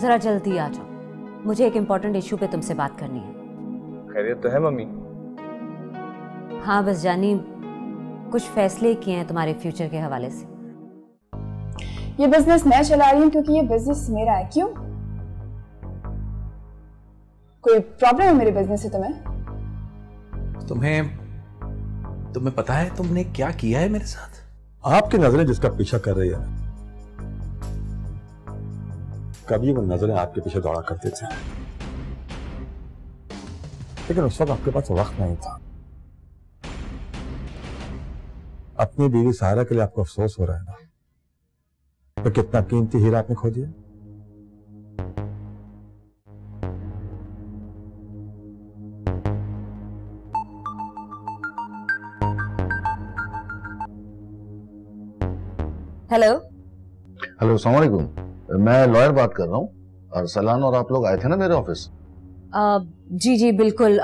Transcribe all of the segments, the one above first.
जरा जल्दी आ जाओ, मुझे एक इम्पोर्टेंट इशू पे तुमसे बात करनी है। खैरियत तो है मम्मी? हाँ बस जानी, कुछ फैसले किए हैं तुम्हारे फ्यूचर के हवाले से। ये बिजनेस मैं चला रही हूँ क्योंकि ये बिजनेस मेरा है। क्यों, कोई प्रॉब्लम है मेरे बिजनेस से तुम्हें? तुम्हें पता है तुमने क्या किया है मेरे साथ? आपकी नजरें जिसका पीछा कर रही है, कभी वो नजरें आपके पीछे दौड़ा करते थे, लेकिन उस वक्त आपके पास वक्त नहीं था। अपनी बीवी सारा के लिए आपको अफसोस हो रहा है ना? तो कितना कीमती हीरा आपने खो दिया। हेलो हेलो, अस्सलाम वालेकुम। मैं लॉयर बात कर रहा हूँ। अरसलान और आप लोग आए थे ना मेरे ऑफिस? जी जी बिल्कुल।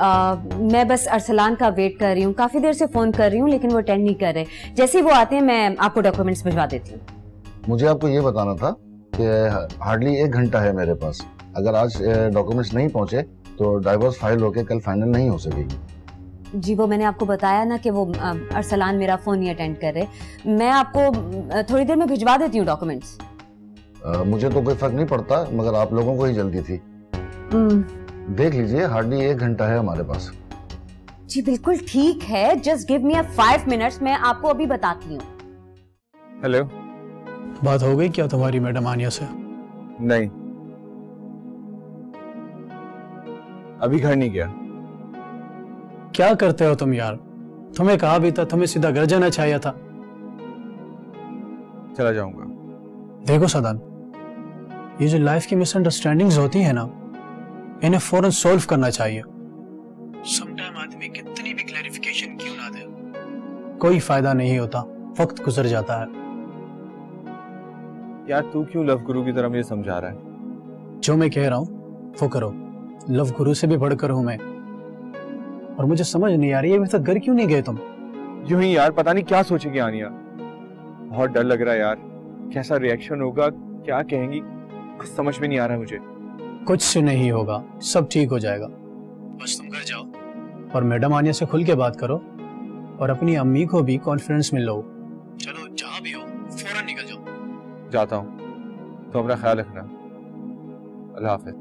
मैं बस अरसलान का वेट कर रही हूँ, काफी देर से फोन कर रही हूँ लेकिन वो अटेंड नहीं कर रहे। जैसे ही वो आते हैं मैं आपको डॉक्यूमेंट्स भिजवा देती हूँ। मुझे आपको ये बताना था कि हार्डली 1 घंटा है मेरे पास। अगर आज डॉक्यूमेंट्स नहीं पहुंचे तो डाइवोर्स फाइल होके कल फाइनल नहीं हो सकेगी। जी वो मैंने आपको बताया ना कि वो अरसलान मेरा फोन नहीं अटेंड कर रहे। मैं आपको थोड़ी देर में भिजवा देती हूँ डॉक्यूमेंट्स। मुझे तो कोई फर्क नहीं पड़ता, मगर आप लोगों को ही जल्दी थी। देख लीजिए, हार्डली 1 घंटा है हमारे पास। जी बिल्कुल ठीक है, जस्ट गिव मी 5 मिनट्स, मैं आपको अभी बताती हूँ। हेलो, बात हो गई क्या तुम्हारी मैडम आनिया से? नहीं, अभी घर नहीं गया। क्या करते हो तुम यार? तुम्हें कहा भी था, तुम्हें सीधा घर जाना चाहिए था। चला जाऊंगा। देखो सदान, ये जो लाइफ की मिसअंडरस्टैंडिंग्स होती है ना, इन्हें फौरन सॉल्व करना चाहिए। समटाइम आदमी कितनी भी क्लैरिफिकेशन क्यों ना दे, कोई फायदा नहीं होता, वक्त गुजर जाता है। यार तू क्यों लव गुरु की तरह मुझे समझा रहा है? जो मैं कह रहा हूँ वो करो। लव गुरु से भी बढ़कर हूं मैं, और मुझे समझ नहीं आ रही है अभी तक घर क्यों नहीं गए तुम? यूं ही यार, पता नहीं क्या सोचेगी आनिया। बहुत डर लग रहा है यार, कैसा रिएक्शन होगा, क्या कहेंगी, कुछ समझ में नहीं आ रहा मुझे। कुछ से नहीं होगा, सब ठीक हो जाएगा। बस तुम घर जाओ और मैडम आनिया से खुल के बात करो और अपनी अम्मी को भी कॉन्फिडेंस में लो। चलो जहां भी हो फौरन निकल जाओ। जाता हूँ, तो अपना ख्याल रखना। अल्लाह हाफिज।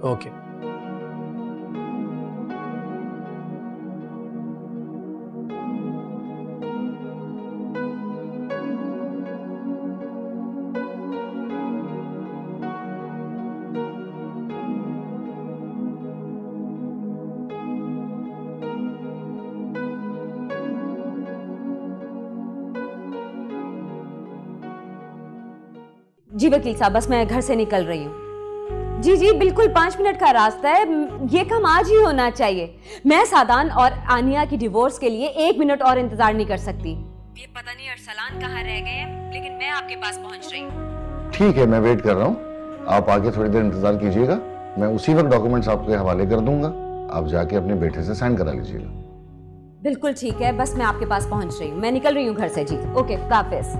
ओके। जी वकील साहब, बस मैं घर से निकल रही हूँ। जी जी बिल्कुल, 5 मिनट का रास्ता है, ये काम आज ही होना चाहिए। मैं सादान और आनिया की डिवोर्स के लिए 1 मिनट और इंतजार नहीं कर सकती। ये पता नहीं अरसलान कहाँ रह गए हैं, लेकिन मैं आपके पास पहुंच रही हूँ। ठीक है, मैं वेट कर रहा हूँ। आप आके थोड़ी देर इंतजार कीजिएगा, मैं उसी वक्त डॉक्यूमेंट्स आपके हवाले कर दूंगा। आप जाके अपने बेटे से साइन करा लीजिएगा। बिल्कुल ठीक है, बस मैं आपके पास पहुंच रही हूँ। मैं निकल रही हूँ घर से। जी ओके, हाफिज।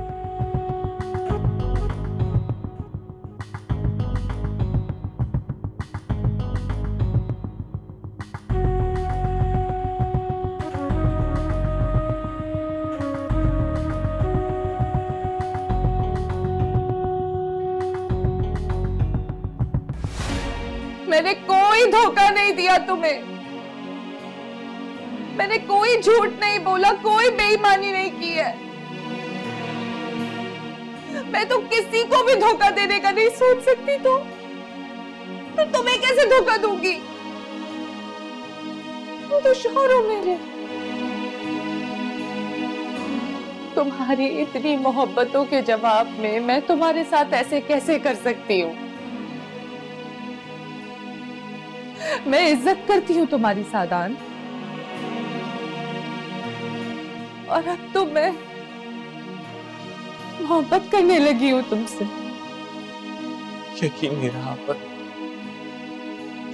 मैंने कोई धोखा नहीं दिया तुम्हें, मैंने कोई झूठ नहीं बोला, कोई बेईमानी नहीं की है। मैं तो किसी को भी धोखा देने का नहीं सोच सकती, तो तुम्हें कैसे धोखा दूंगी? तुम तो शौहर हो मेरे। तुम्हारी इतनी मोहब्बतों के जवाब में मैं तुम्हारे साथ ऐसे कैसे कर सकती हूँ? मैं इज्जत करती हूँ तुम्हारी सादान, और अब तो मैं मोहब्बत करने लगी हूँ तुमसे। यकीन नहीं रहा पर,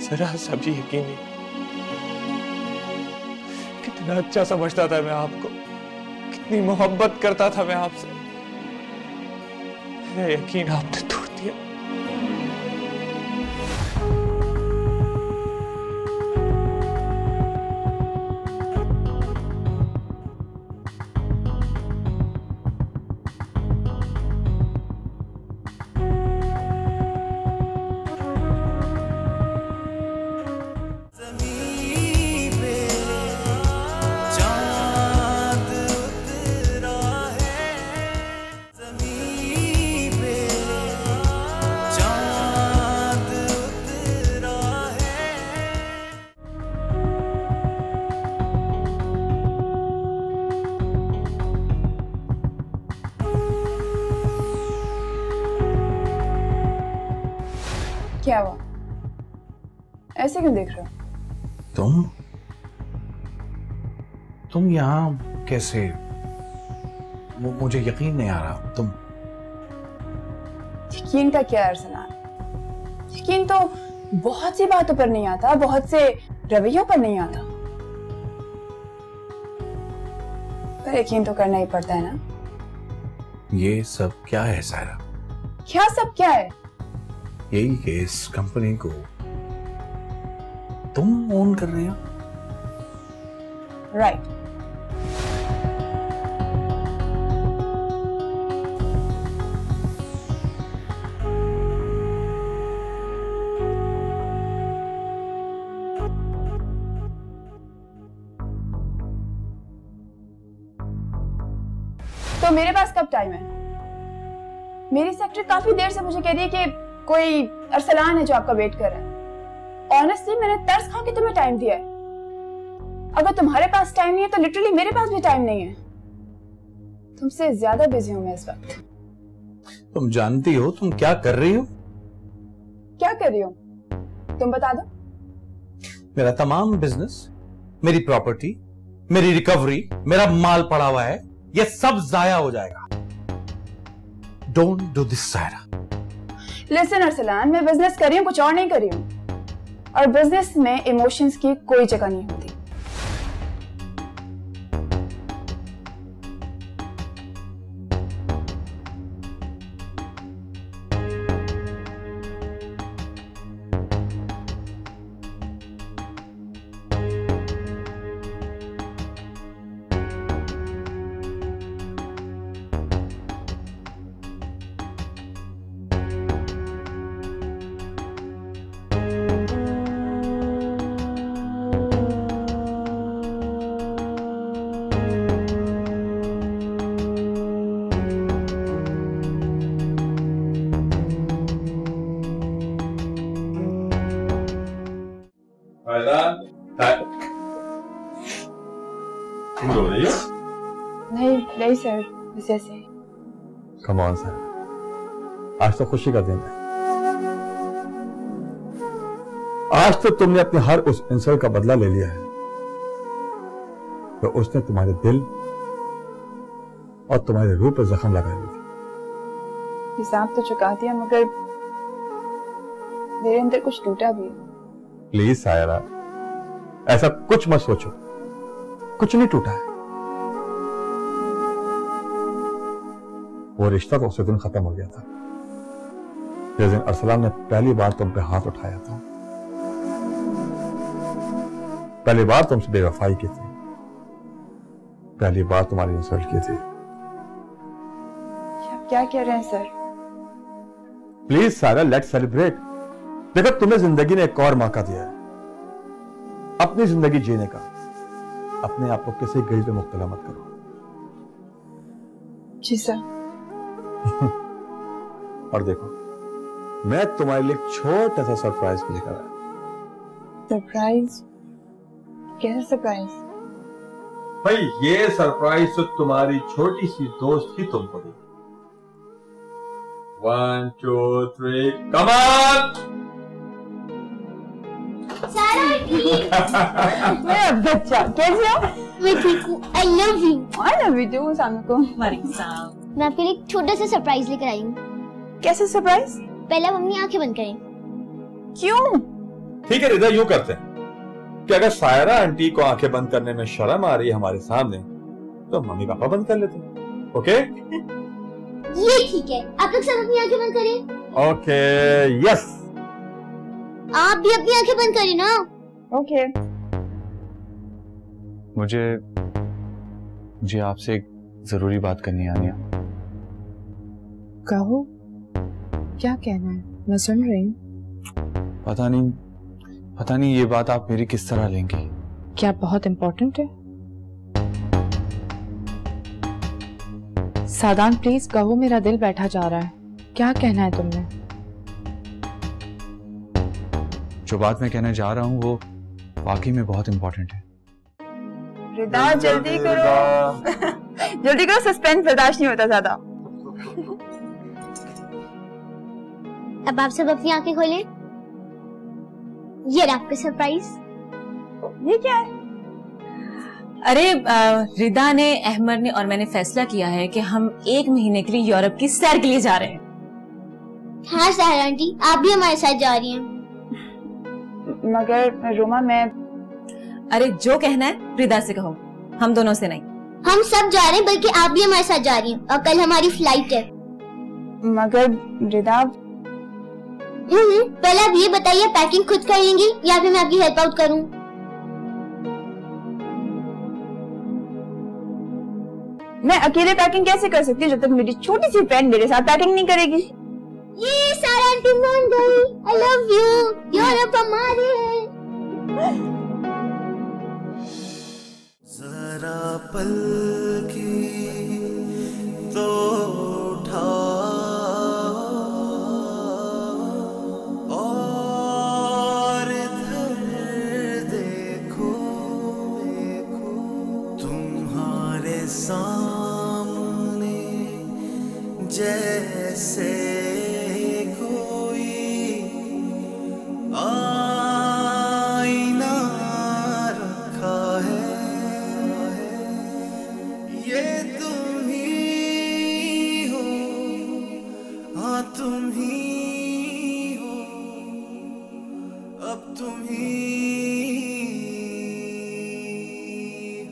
जरा सा भी यकीन नहीं। कितना अच्छा समझता था मैं आपको, कितनी मोहब्बत करता था मैं आपसे। मेरा यकीन आपने तोड़ दिया। क्या हुआ? ऐसे क्यों देख रहे हो? तुम यहाँ कैसे? मुझे यकीन नहीं आ रहा। तुम यकीन का क्या अरसलान? यकीन तो बहुत सी बातों पर नहीं आता, बहुत से रवैयों पर नहीं आता, पर यकीन तो करना ही पड़ता है ना। ये सब क्या है सायरा? क्या सब क्या है? यही कि इस कंपनी को तुम ओन कर रहे हो। राइट। तो मेरे पास कब टाइम है? मेरी सेक्रेटरी काफी देर से मुझे कह रही है कि कोई अरसलान है जो आपका वेट कर रहा है। ऑनेस्टली मैंने तरस खा के तुम्हें टाइम दिया है। अगर तुम्हारे पास टाइम नहीं है तो लिटरली मेरे पास भी टाइम नहीं है। तुमसे ज्यादा बिजी हूं मैं इस वक्त। तुम जानती हो तुम क्या कर रही हो? क्या कर रही हो? तुम बता दो। मेरा तमाम बिजनेस, मेरी प्रॉपर्टी, मेरी रिकवरी, मेरा माल पड़ा हुआ है, ये सब जाया हो जाएगा। Don't do this Saira. Listen Arsalan, मैं बिजनेस कर रही हूँ, कुछ और नहीं कर रही हूँ। और बिजनेस में इमोशंस की कोई जगह नहीं होती। नहीं सर, बस ऐसे ही। कम ऑन सर, आज तो खुशी का दिन है। आज तो तुमने अपने हर उस इंसल्ट का बदला ले लिया है तो उसने तुम्हारे दिल और तुम्हारे रूह पर जख्म लगाए हुए थे। हिसाब तो चुका दिया मगर मेरे अंदर कुछ टूटा भी। प्लीज सायरा, ऐसा कुछ मत सोचो, कुछ नहीं टूटा है। वो रिश्ता तो उसी दिन खत्म हो गया था जिस दिन अरसलान ने पहली बार तुम पे हाथ उठाया था, पहली बार तुमसे बेवफाई की थी, पहली बार तुम्हारी इंसल्ट की थी। आप क्या कह रहे हैं सर? प्लीज सारा, लेट्स सेलिब्रेट। देखो, तुम्हें जिंदगी ने एक और मौका दिया है अपनी जिंदगी जीने का। अपने आप को किसी गिल्ट में मुब्तला मत करो। जी सर। और देखो, मैं तुम्हारे लिए एक छोटा सा सरप्राइज लेकर आया। सरप्राइज? कैसा सरप्राइज? भाई, ये सरप्राइज तो तुम्हारी छोटी सी दोस्त ही तुमको दी। 1 2 3 कम ऑन। मेरा बच्चा कैसे हो? मैं ठीक हूँ। I love you। I love you too, सामने को। मैं आपके लिए एक छोटा सा सरप्राइज लेकर आई हूँ। कैसे सरप्राइज? पहले मम्मी आंखें बंद करें। क्यों? ठीक है रिदा, यूं करते हैं कि अगर सायरा आंटी को आंखें बंद करने में शर्म आ रही है हमारे सामने तो मम्मी पापा बंद कर लेते हैं। ओके? ये ठीक है, आप लोग सब अपनी आंखें बंद करें। Okay, yes. आप भी अपनी आंखें बंद करें ना। ओके। मुझे आपसे एक जरूरी बात करनी है आनिया। कहो, क्या कहना है? मैं सुन रही हूँ। पता नहीं ये बात आप मेरी किस तरह लेंगी। क्या बहुत इम्पोर्टेंट है? सादान प्लीज कहो, मेरा दिल बैठा जा रहा है। क्या कहना है तुमने? जो बात मैं कहने जा रहा हूँ वो वाकई में बहुत इम्पोर्टेंट है। रिदा जल्दी करो। जल्दी करो, सस्पेंस बर्दाश्त नहीं होता ज्यादा। अब आप सब अपनी आंखें खोलें। ये रहा आपका सरप्राइज। ये क्या है? अरे रिदा ने, अहमद ने और मैंने फैसला किया है कि हम 1 महीने के लिए यूरोप की सैर के लिए जा रहे हैं। हाँ सहरा आंटी, आप भी हमारे साथ जा रही हैं। मगर रोमा मैं, अरे जो कहना है रिदा से कहो, हम दोनों से नहीं। हम सब जा रहे हैं, बल्कि आप भी हमारे साथ जा रही हैं और कल हमारी फ्लाइट है। मगर रिदा, पहले आप ये बताइए, पैकिंग खुद कर लेंगी या फिर मैं आपकी हेल्प आउट करूं? मैं अकेले पैकिंग कैसे कर सकती हूँ जब तक मेरी छोटी सी फ्रेंड मेरे साथ पैकिंग नहीं करेगी? ये सारा आंटी मान गई। आई लव यू, यूरोप हमारे है। जरा पल की तो उठा और इधर देखो, तुम्हारे सामने जैसे कोई आईना रखा है, ये तुम ही हो, हाँ तुम ही हो, अब तुम ही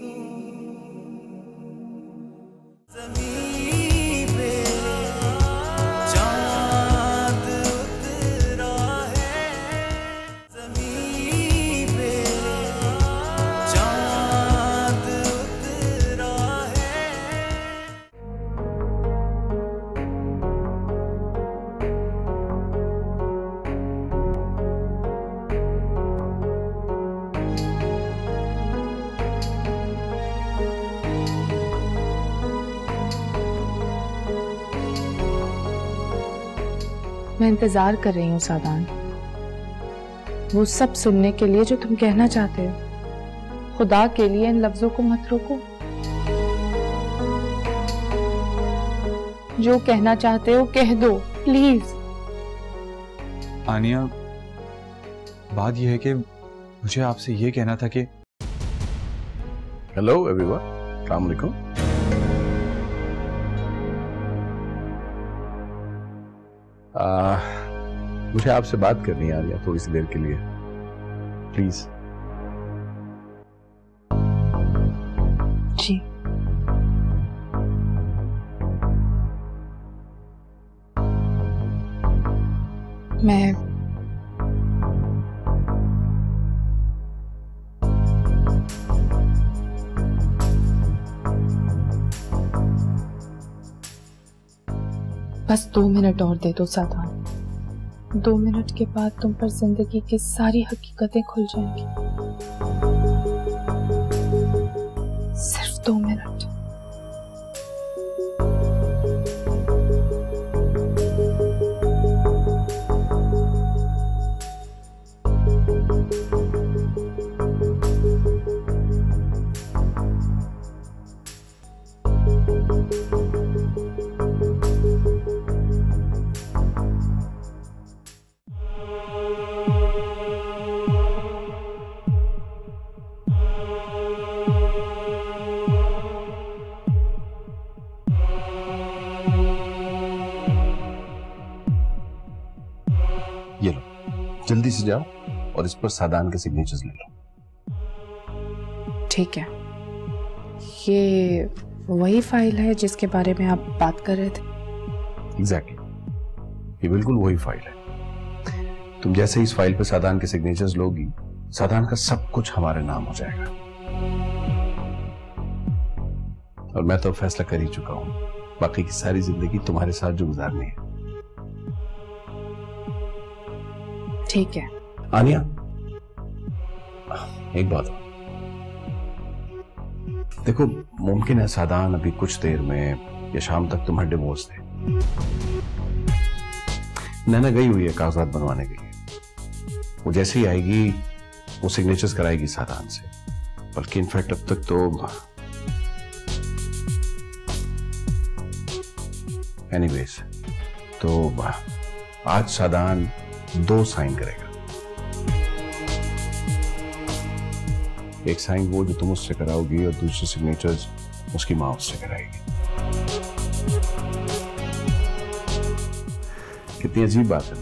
हो। ज़मीन पे चाँद उतरा है, ज़मीन पे चाँद उतरा है। मैं इंतजार कर रही हूँ सादान, वो सब सुनने के लिए जो तुम कहना चाहते हो। खुदा के लिए इन लफ्जों को मत रोको। जो कहना चाहते हो कह दो प्लीज। आनिया, बात यह है कि मुझे आपसे ये कहना था कि हेलो एवरीवन, अस्सलाम वालेकुम। मुझे आपसे बात करनी है आलिया, थोड़ी सी देर के लिए प्लीज। जी मैं बस 2 मिनट और दे दो सादान। 2 मिनट के बाद तुम पर जिंदगी की सारी हकीकतें खुल जाएंगी। सिर्फ 2 मिनट। ये लो, जल्दी से जाओ और इस पर सादान के सिग्नेचर्स ले लो। ठीक है, ये वही फाइल है जिसके बारे में आप बात कर रहे थे? एग्जैक्टली, ये बिल्कुल वही फाइल है। तुम जैसे इस फाइल पे सादान के सिग्नेचर्स लोगी, सादान का सब कुछ हमारे नाम हो जाएगा। और मैं तो फैसला कर ही चुका हूं, बाकी की सारी जिंदगी तुम्हारे साथ जो गुजारनी है। ठीक है। आनिया, एक बात देखो, मुमकिन है सादान अभी कुछ देर में या शाम तक तुम्हें डिवोर्स दे। नैना गई हुई है कागजात बनवाने के लिए। वो जैसे ही आएगी वो सिग्नेचर्स कराएगी सादान से। बल्कि इनफैक्ट अब तक तो एनीवेज, तो आज सादान 2 साइन करेगा। एक साइन वो जो तुम उससे कराओगी और दूसरे सिग्नेचर्स उसकी माँ उससे कराएगी। कितनी अजीब बात है।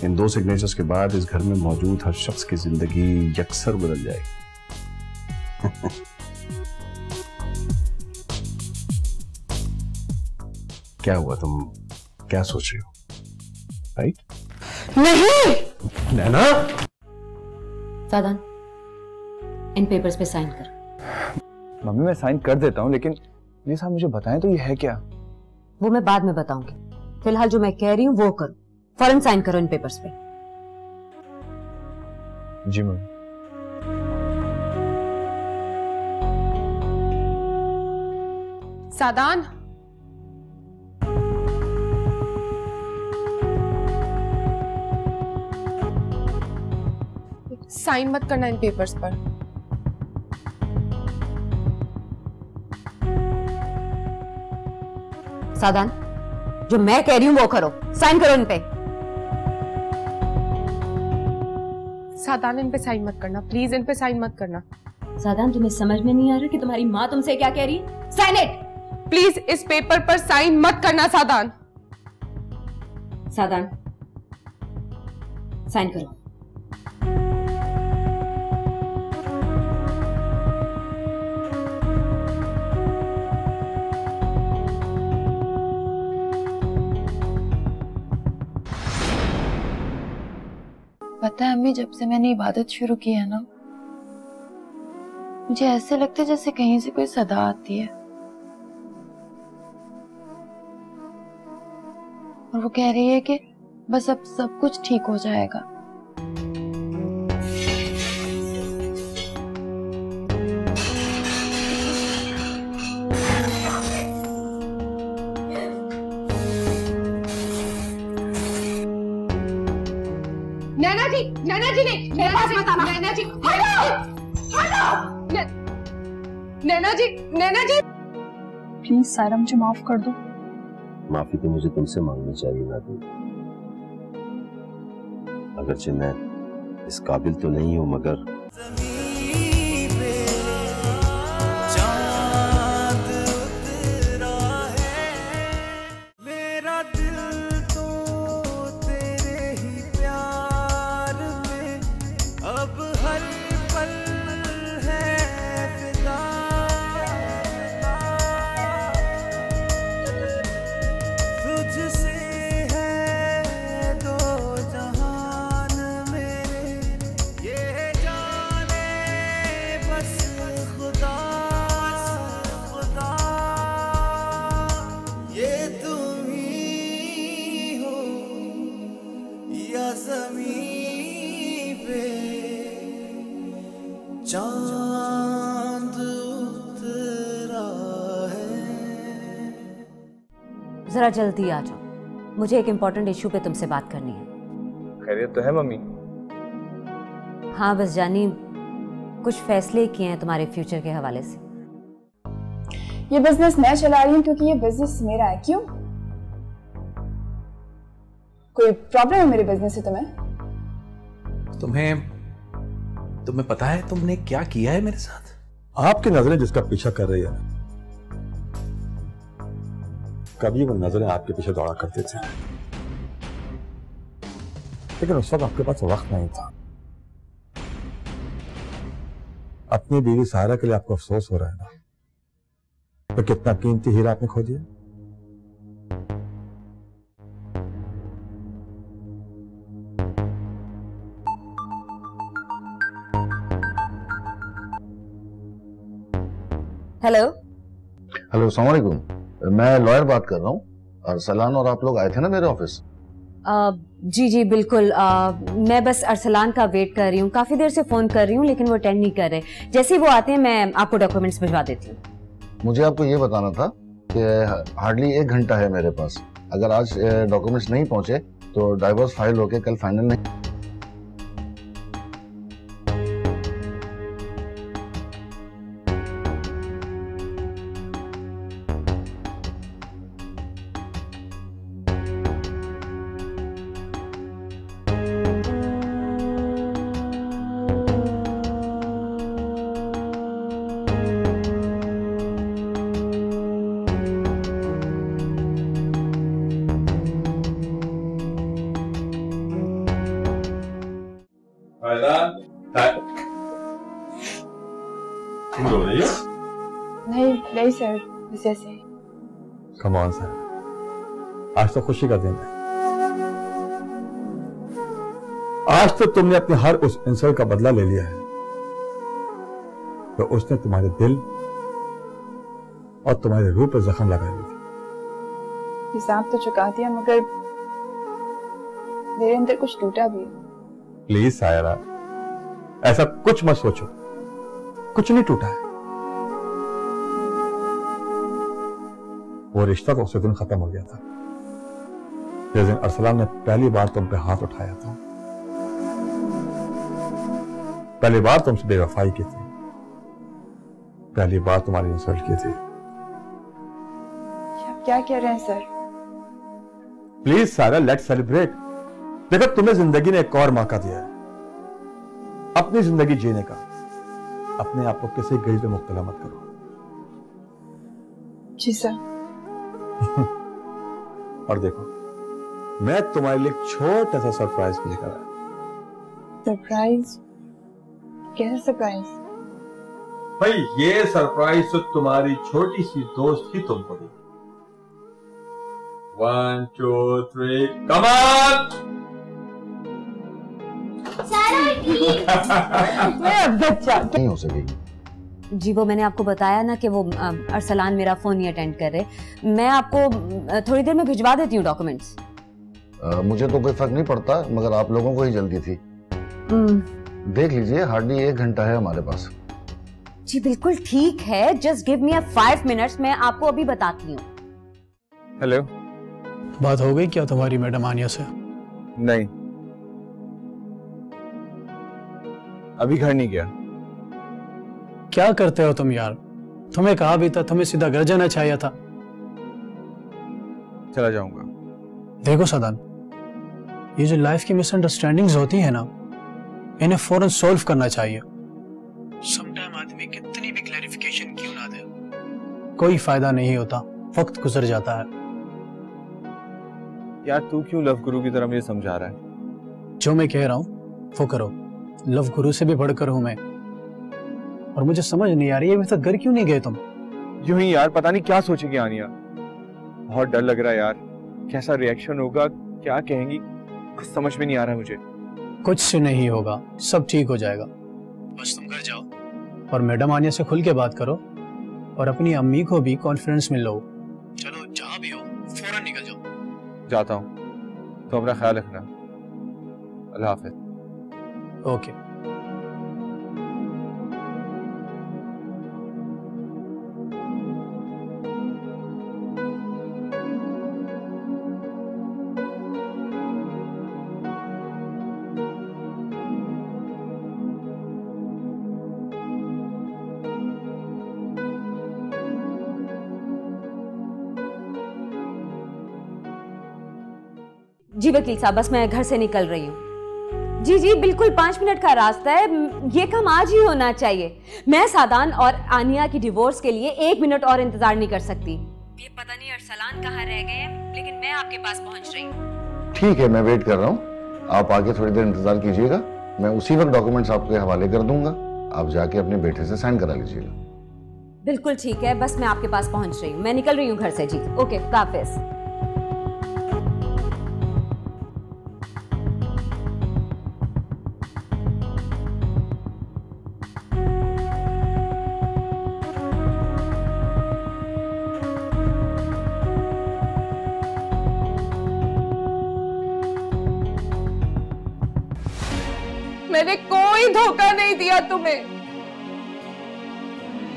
इन 2 सिग्नेचर्स के बाद इस घर में मौजूद हर शख्स की जिंदगी यकसर बदल जाएगी। क्या हुआ, तुम क्या सोच रही हो? राइट? नहीं नैना, सादान, इन पेपर्स पे साइन कर। मम्मी मैं साइन कर देता हूँ, लेकिन ये साहब मुझे बताएं तो ये है क्या? वो मैं बाद में बताऊंगी, फिलहाल जो मैं कह रही हूँ वो करो। फौरन साइन करो इन पेपर्स पे। जी मम्मी। सादान, साइन मत करना इन पेपर्स पर। सादान, जो मैं कह रही हूँ वो करो, साइन करो इन पे। सादान, इन पे साइन मत करना प्लीज, इन पे साइन मत करना। सादान, तुम्हें समझ में नहीं आ रहा कि तुम्हारी माँ तुमसे क्या कह रही है? साइन इट प्लीज, इस पेपर पर साइन मत करना सादान। सादान, साइन करो। पता है अम्मी, जब से मैंने इबादत शुरू की है ना, मुझे ऐसे लगता है जैसे कहीं से कोई सदा आती है और वो कह रही है कि बस अब सब कुछ ठीक हो जाएगा। नैना जी नहीं, नैना जी, नैना जी, नैना जी प्लीज सायरा, मुझे माफ कर दो। माफी तो मुझे तुमसे मांगनी चाहिए ना तुम। अगरचे मैं इस काबिल तो नहीं हूं, मगर जरा जल्दी आ जाओ, मुझे एक इंपॉर्टेंट इशू पे तुमसे बात करनी है। खैरियत तो है मम्मी? हाँ बस जानी, कुछ फैसले किए हैं तुम्हारे फ्यूचर के हवाले से। ये बिजनेस मैं चला रही हूँ क्योंकि ये बिजनेस मेरा है। क्यों, कोई प्रॉब्लम है मेरे बिजनेस से तुम्हें? तुम्हें पता है तुमने क्या किया है मेरे साथ? आपकी नजरें जिसका पीछा कर रही है, कभी वो नजरें आपके पीछे दौड़ा करते थे, लेकिन उस वक्त आपके पास वक्त नहीं था। अपनी बीवी सायरा के लिए आपको अफसोस हो रहा है ना? तो कितना कीमती हीरा आपने खो दिया। हेलो हेलो, अस्सलाम वालेकुम। मैं लॉयर बात कर रहा हूँ। अरसलान और आप लोग आए थे ना मेरे ऑफिस? जी जी बिल्कुल। मैं बस अरसलान का वेट कर रही हूँ, काफी देर से फोन कर रही हूँ लेकिन वो अटेंड नहीं कर रहे। जैसे ही वो आते हैं मैं आपको डॉक्यूमेंट्स भिजवा देती हूँ। मुझे आपको ये बताना था कि हार्डली 1 घंटा है मेरे पास। अगर आज डॉक्यूमेंट्स नहीं पहुंचे तो डाइवोर्स फाइल होके कल फाइनल नहीं। तुम रो रही हो? नहीं नहीं सर, बस ऐसे ही। कम ऑन सर, आज तो खुशी का दिन है। आज तो तुमने अपने हर उस इंसल्ट का बदला ले लिया है तो उसने तुम्हारे दिल और तुम्हारे रूह पर जख्म लगाए हुए थे। हिसाब तो चुका दिया मगर मेरे अंदर कुछ टूटा भी है। प्लीज सायरा, ऐसा कुछ मत सोचो, कुछ नहीं टूटा है। वो रिश्ता तो उसी दिन खत्म हो गया था जिस दिन अरसलान ने पहली बार तुम पे हाथ उठाया था, पहली बार तुमसे बेवफाई की थी, पहली बार तुम्हारी इंसल्ट की थी। आप क्या कह रहे हैं सर? प्लीज सारा, लेट्स सेलिब्रेट। देखो, तुम्हें जिंदगी ने एक और मौका दिया है अपनी जिंदगी जीने का। अपने आप को किसी गिल्ट में मुब्तला मत करो। जी सर। और देखो, मैं तुम्हारे लिए एक छोटा सा सरप्राइज लेकर आया। सरप्राइज? कैसा सरप्राइज? भाई, ये सरप्राइज तो तुम्हारी छोटी सी दोस्त ही तुमको दी। 1 2 3 कम ऑन। बच्चा नहीं हो सकेगी। जी वो मैंने आपको बताया ना कि वो अरसलान मेरा फोन नहीं अटेंड कर रहे। मैं आपको थोड़ी देर में भिजवा देती हूँ डॉक्यूमेंट्स। मुझे तो कोई फर्क नहीं पड़ता, मगर आप लोगों को ही जल्दी थी। देख लीजिए, हार्डली 1 घंटा है हमारे पास। जी बिल्कुल ठीक है, जस्ट गिव मी 5 मिनट्स, मैं आपको अभी बताती हूँ। हेलो, बात हो गई क्या तुम्हारी मैडम आनिया से? नहीं, अभी घर नहीं गया। क्या करते हो तुम यार? तुम्हें कहा भी था, तुम्हें सीधा घर जाना चाहिए था। चला जाऊंगा। देखो सदान, ये जो लाइफ की मिसअंडरस्टैंडिंग्स होती है ना, इन्हें फौरन सॉल्व करना चाहिए। समटाइम आदमी कितनी भी क्लैरिफिकेशन क्यों ना दे, कोई फायदा नहीं होता, वक्त गुजर जाता है। यार तू क्यों लव गुरु की तरह मुझे समझा रहा है? जो मैं कह रहा हूँ वो करो। लव गुरु से भी बढ़कर हूं मैं, और मुझे समझ नहीं आ रही है, अभी तक घर क्यों नहीं गए तुम? यूं ही यार, पता नहीं क्या सोचेगी आनिया। बहुत डर लग रहा है यार, कैसा रिएक्शन होगा, क्या कहेंगी, कुछ समझ में नहीं आ रहा मुझे। कुछ से नहीं होगा, सब ठीक हो जाएगा। बस तुम घर जाओ और मैडम आनिया से खुल के बात करो और अपनी अम्मी को भी कॉन्फिडेंस में लो। चलो जहां भी हो फौरन निकल जाओ। जाता हूँ, तो अपना ख्याल रखना। अल्लाह हाफिज। ओके। जी वकील साहब, बस मैं घर से निकल रही हूँ। जी जी बिल्कुल, 5 मिनट का रास्ता है, ये काम आज ही होना चाहिए। मैं सादान और आनिया की डिवोर्स के लिए 1 मिनट और इंतजार नहीं कर सकती। ये पता नहीं अरसलान कहाँ रह गए हैं, लेकिन मैं आपके पास पहुंच रही हूँ। ठीक है, मैं वेट कर रहा हूँ। आप आगे थोड़ी देर इंतजार कीजिएगा, मैं उसी वक्त डॉक्यूमेंट्स आपके हवाले कर दूंगा। आप जाके अपने बेटे से साइन करा लीजिएगा। बिल्कुल ठीक है, बस मैं आपके पास पहुंच रही हूँ। मैं निकल रही हूँ घर से। जी ओके, हाफिज। मैंने कोई धोखा नहीं दिया तुम्हें,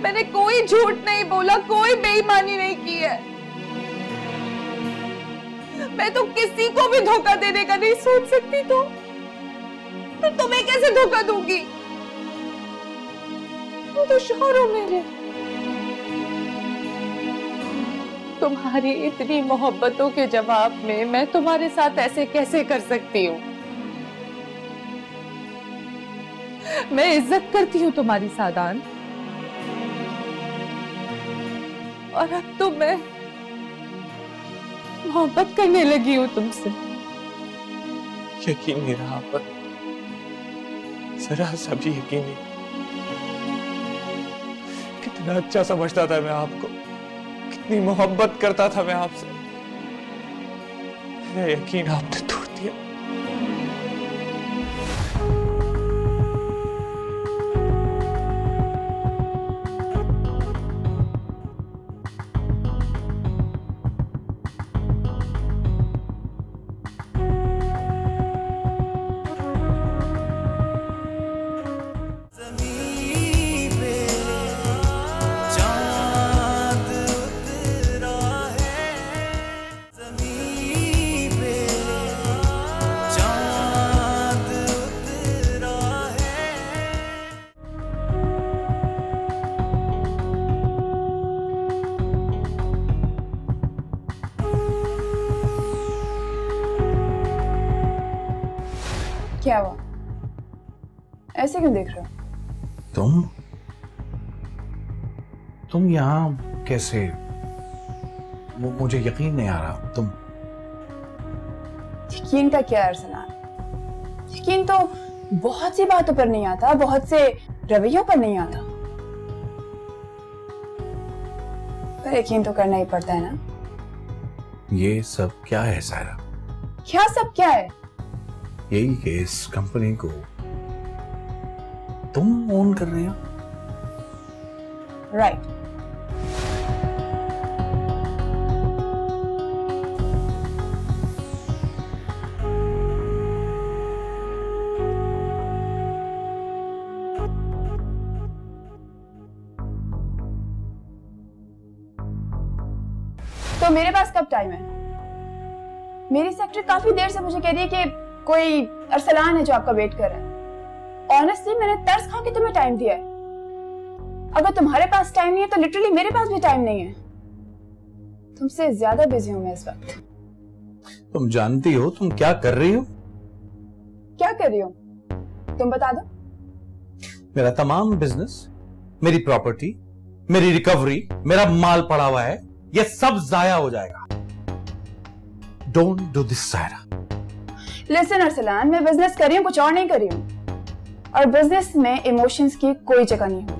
मैंने कोई झूठ नहीं बोला, कोई बेईमानी नहीं की है। मैं तो किसी को भी धोखा देने का नहीं सोच सकती, तो तुम्हें कैसे धोखा दूंगी? वो तो शौहर हो मेरे। तुम्हारी इतनी मोहब्बतों के जवाब में मैं तुम्हारे साथ ऐसे कैसे कर सकती हूँ? मैं इज्जत करती हूँ तुम्हारी सादान, और अब तो मैं मोहब्बत करने लगी हूँ तुमसे। यकीन नहीं रहा पर जरा सा भी यकीन नहीं। कितना अच्छा समझता था मैं आपको, कितनी मोहब्बत करता था मैं आपसे। मेरा यकीन आपने तोड़ दिया। क्या हुआ? ऐसे क्यों देख रहे हो? तुम यहाँ कैसे? मुझे यकीन नहीं आ रहा। तुम यकीन का क्या अरसलान? यकीन तो बहुत सी बातों पर नहीं आता, बहुत से रवैयों पर नहीं आता, पर यकीन तो करना ही पड़ता है ना। ये सब क्या है सायरा? क्या सब क्या है? यही कि इस कंपनी को तुम ओन कर रही हो। राइट। तो मेरे पास कब टाइम है? मेरी सेक्रेटरी काफी देर से मुझे कह रही है कि कोई अरसलान है जो आपका वेट कर रहा है। ऑनेस्टली मैंने तरस खा के तुम्हें टाइम दिया है। अगर तुम्हारे पास टाइम नहीं है तो लिटरली मेरे पास भी टाइम नहीं है। तुमसे ज्यादा बिजी हूं मैं इस वक्त। तुम जानती हो तुम क्या कर रही हो? क्या कर रही हो? तुम बता दो। मेरा तमाम बिजनेस, मेरी प्रॉपर्टी, मेरी रिकवरी, मेरा माल पड़ा हुआ है, ये सब जाया हो जाएगा। Don't do this Saira. Listen Arsalan, मैं बिजनेस कर रही हूँ, कुछ और नहीं कर रही हूँ। और बिजनेस में इमोशंस की कोई जगह नहीं है।